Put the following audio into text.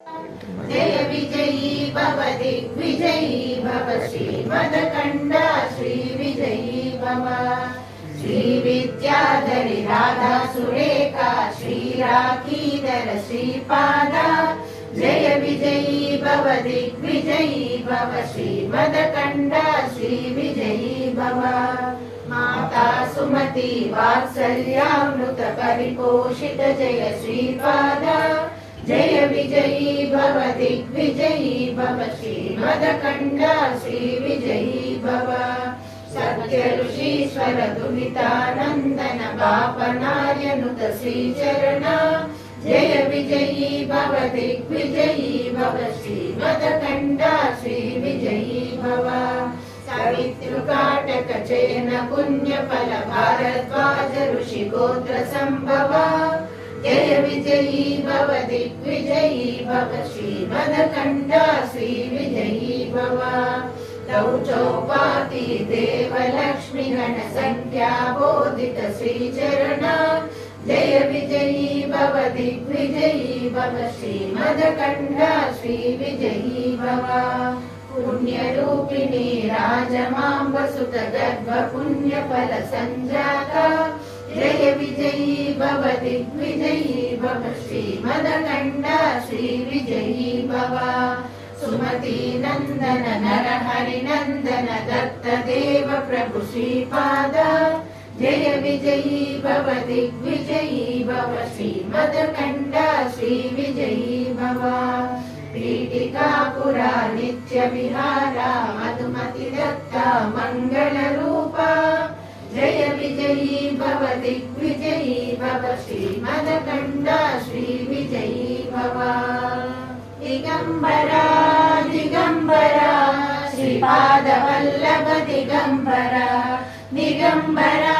जय विजयी भव दिग्विजयी भव श्रीमदकण्डा श्रीविजयी भव श्रीविद्याधरि राधा सुरेखा श्रीराखीधर श्रीपादा जय विजयी भव दिग्विजयी भव श्रीमदकण्डा श्रीविजयी भव माता सुमति वात्सल्यामृत परिपोषित जय श्रीपादा जय विजयी भव दिग्विजयी भव श्रीमदकण्डा श्रीविजयी भव सत्य ऋषीश्वर दुहितानन्दन बापनार्यनुत श्रीचरण जय विजयी भव दिग्विजयी भव श्रीमदकण्डा श्रीविजयी भव सवितृकाटक चयन पुण्यफल भारद्वाज ऋषि गोत्र संभव जय विजयी भव दिग्विजयी भव श्रीमदकण्डा श्रीविजयी भव तौ चौपाति देवलक्ष्मी गण संख्या बोधित श्रीचरण जय विजयी भव दिग्विजयी भव श्रीमदकण्डा श्रीविजयी भव पुण्यरूपिणी राजमाम्ब सुत गर्भ पुण्यफल संजाता जय विजयी भव दिग्विजयी भव श्रीमदकण्डा श्रीविजयी भव सुमति नन्दन नरहरि नन्दन दत्त देव प्रभु श्रीपादा जय विजयी भव दिग्विजयी भव श्रीमदकण्डा श्रीविजयी भव पीठिकापुरा नित्य विहारा मधुमति दत्ता मङ्गलरूपा जय विजयी भव दिग्विजयी भव श्रीमदकण्डा श्रीविजयी भव दिगम्बरा दिगम्बरा श्रीपादवल्लभ दिगम्बरा दिगम्बरा